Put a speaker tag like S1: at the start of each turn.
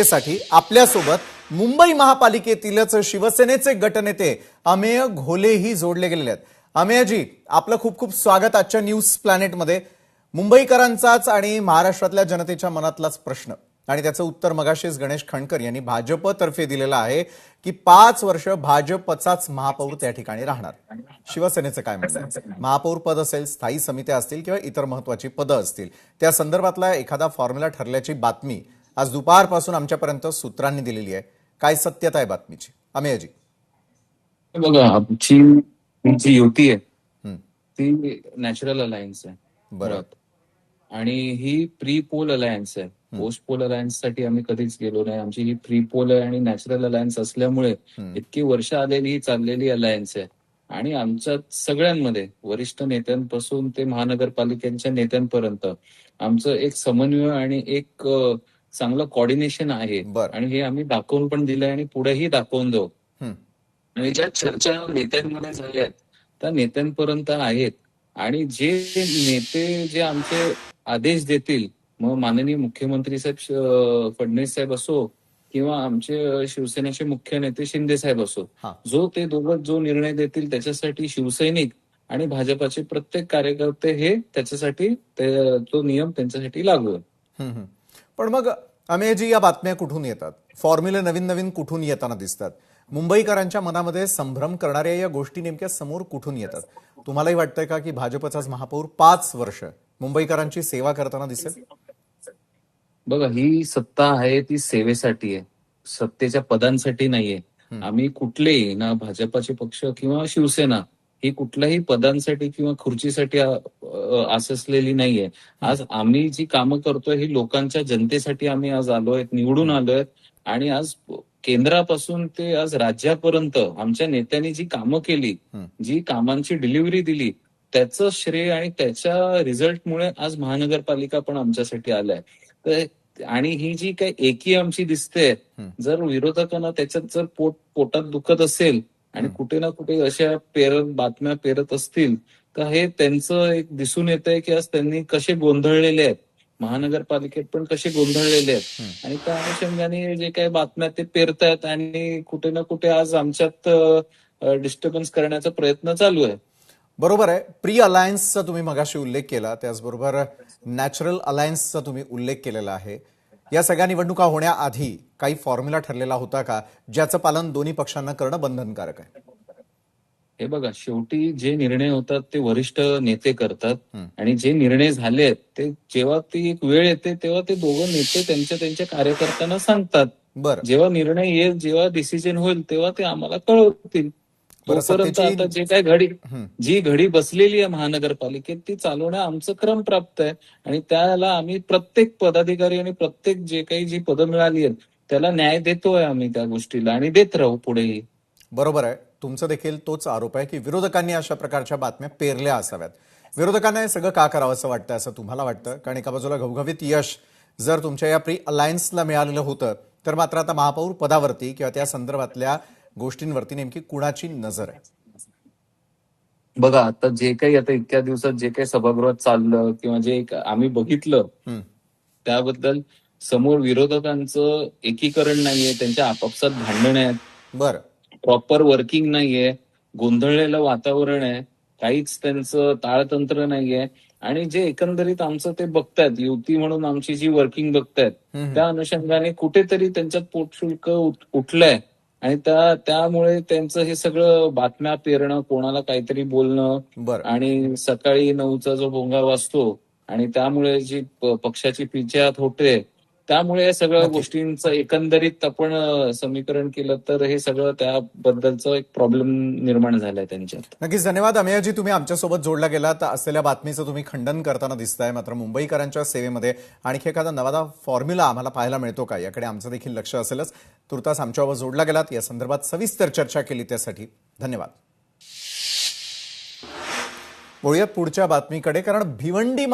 S1: साठी आपल्यासोबत मुंबई महापालिकेतीलच शिवसेनेचे गटनेते अमेय घोलेही जोडले गेलेले आहेत। अमेयजी, आपलं खूप खूप स्वागत आजच्या न्यूज प्लॅनेटमध्ये। मुंबईकरांचाच आणि महाराष्ट्रातल्या जनतेच्या मनातलाच प्रश्न आणि त्याचं उत्तर मगाशीच गणेश खणकर यांनी भाजपतर्फे दिलेलं आहे की 5 वर्ष भाजपचाच महापौर त्या ठिकाणी राहणार। शिवसेनेचं काय म्हणणं आहे? महापौर पद असेल, स्थायी समित्या असतील किंवा इतर महत्त्वाची पदं असतील, त्या संदर्भातला एखादा फॉर्म्युला ठरल्याची बातमी आज दुपारपासून आमच्यापर्यंत सूत्रांनी दिलेली आहे। काय सत्यता आहे बातमीची? अमेयजी,
S2: बघा, आमची जी युती आहे ती नॅचरल अलायन्स आहे
S1: बरं,
S2: मुळात, आणि ही प्री पोल अलायन्स आहे। पोस्ट पोल अलायन्स साठी आम्ही कधीच गेलो नाही। आमची ही प्री पोल आहे आणि नॅचरल अलायन्स असल्यामुळे इतकी वर्ष आलेली ही चाललेली अलायन्स आहे। आणि आमच्या सगळ्यांमध्ये वरिष्ठ नेत्यांपासून ते महानगरपालिकेच्या नेत्यांपर्यंत आमचं एक समन्वय आणि एक चांगलं कोऑर्डिनेशन आहे।
S1: बरं,
S2: आणि हे आम्ही दाखवून पण दिलंय आणि पुढेही दाखवून देऊ। आणि ज्या चर्चा नेत्यांमध्ये झाल्या आहेत त्या नेत्यांपर्यंत आहेत। आणि जे नेते जे आमचे आदेश देतील, मग माननीय मुख्यमंत्री साहेब फडणवीस साहेब असो किंवा आमचे शिवसेनेचे मुख्य नेते शिंदे साहेब असो,
S1: हां,
S2: जो ते दोघं जो निर्णय देतील त्याच्यासाठी शिवसैनिक आणि भाजपाचे प्रत्येक कार्यकर्ते हे त्याच्यासाठी तो नियम त्यांच्यासाठी लागू आहे।
S1: पण मग अमेयजी, या बातम्या कुठून येतात? फॉर्म्युले नवीन नवीन कुठून येताना दिसतात? मुंबईकरांच्या मनामध्ये संभ्रम करणाऱ्या या गोष्टी नेमक्या समोर कुठून येतात? तुम्हालाही वाटतंय का की भाजपचाच महापौर 5 वर्ष मुंबईकरांची सेवा करताना दिसेल?
S2: बघा, ही सत्ता आहे ती सेवेसाठी आहे, सत्तेच्या पदांसाठी नाहीये। आम्ही कुठलेही ना भाजपाचे पक्ष किंवा शिवसेना ही कुठल्याही पदांसाठी किंवा खुर्चीसाठी आससलेली नाहीये। आज आम्ही जी कामं करतोय ही लोकांच्या जनतेसाठी आम्ही आज आलोय, निवडून आलोय। आणि आज केंद्रापासून ते आज राज्यापर्यंत आमच्या नेत्यांनी जी कामं केली, जी कामांची डिलिव्हरी दिली, त्याचं श्रेय आणि त्याच्या रिझल्टमुळे आज महानगरपालिका पण आमच्यासाठी आलाय। तर आणि ही जी काही एकी आमची दिसते, जर विरोधकांना त्याच्यात जर पोटात दुखत असेल आणि कुठे ना कुठे अशा बातम्या पेरत असतील, तर हे त्यांचं एक दिसून येतंय की आज त्यांनी कसे गोंधळलेले आहेत, महानगरपालिकेत पण कसे गोंधळलेले आहेत। आणि त्या अनुषंगाने जे काही बातम्या ते पेरतायत आणि कुठे ना कुठे आज आमच्यात डिस्टर्बन्स करण्याचा प्रयत्न चालू आहे।
S1: बरोबर आहे। प्री अलायन्सचा तुम्ही मगाशी उल्लेख केला, त्याचबरोबर नॅचरल अलायन्सचा तुम्ही उल्लेख केलेला आहे। या सगळ्या निवडणुका होण्याआधी काही फॉर्म्युला ठरलेला होता का, ज्याचं पालन दोन्ही पक्षांना करणं बंधनकारक आहे?
S2: हे बघा, शेवटी जे निर्णय होतात ते वरिष्ठ नेते करतात आणि जे निर्णय झाले आहेत ते जेव्हा ती एक वेळ येते तेव्हा ते दोघं नेते त्यांच्या त्यांच्या कार्यकर्त्यांना सांगतात।
S1: बरं,
S2: जेव्हा निर्णय येईल, जेव्हा डिसिजन होईल, तेव्हा ते आम्हाला कळवतील।
S1: बरं,
S2: तोपर्यंत आता जे काय जी घडी बसलेली आहे महानगरपालिकेत ती चालवणं आमचं क्रमप्राप्त आहे। आणि त्याला आम्ही प्रत्येक पदाधिकारी आणि प्रत्येक जे काही जी पदं मिळाली आहेत त्याला न्याय देतोय आम्ही त्या गोष्टीला, आणि देत राहू पुढेही।
S1: बरोबर आहे। तुमचं देखील तोच आरोप आहे की विरोधकांनी अशा प्रकारच्या बातम्या पेरल्या असाव्यात। विरोधकांना हे सगळं का करावं असं वाटतं, असं तुम्हाला वाटतं? कारण एका बाजूला घवघवीत यश जर तुमच्या या प्री अलायन्सला मिळालेलं होतं, तर मात्र आता महापौर पदावरती किंवा त्या संदर्भातल्या गोष्टींवरती नेमकी कुणाची नजर आहे?
S2: बघा, आता जे काही आता इतक्या दिवसात जे काही सभागृहात चाललं किंवा जे आम्ही बघितलं त्याबद्दल समोर विरोधकांचं एकीकरण नाहीये, त्यांच्या आपापसात भांडण आहेत,
S1: बरं,
S2: प्रॉपर वर्किंग नाहीये, गोंधळलेलं वातावरण आहे, काहीच त्यांचं ताळतंत्र नाहीये। आणि जे एकंदरीत आमचं ते बघतायत, युती म्हणून आमची जी वर्किंग बघतायत, त्या अनुषंगाने कुठेतरी त्यांच्यात पोटशुल्क उठलंय। आणि त्यामुळे त्यांचं हे सगळं बातम्या पेरणं, कोणाला काहीतरी बोलणं,
S1: बरं,
S2: आणि सकाळी 9चा जो भोंगा वाजतो आणि त्यामुळे जी पक्षाची पिछेहाट होते, त्यामुळे या सगळ्या
S1: नक्की,
S2: गोष्टींचं एकंदरीत आपण समीकरण केलं तर हे सगळं त्याबद्दलचं एक प्रॉब्लेम निर्माण झालाय त्यांच्यात।
S1: नक्कीच। धन्यवाद अमेयजी, तुम्ही आमच्यासोबत जोडला गेलात। असलेल्या बातमीचं तुम्ही खंडन करताना दिसताय, मात्र मुंबईकरांच्या सेवेमध्ये आणखी एखादा नवा फॉर्म्युला आम्हाला पाहायला मिळतो का, याकडे आमचं देखील लक्ष असेलच। तुर्तास आमच्यावर जोडला गेलात, या संदर्भात सविस्तर चर्चा केली त्यासाठी धन्यवाद। वळूयात पुढच्या बातमीकडे, कारण भिवंडी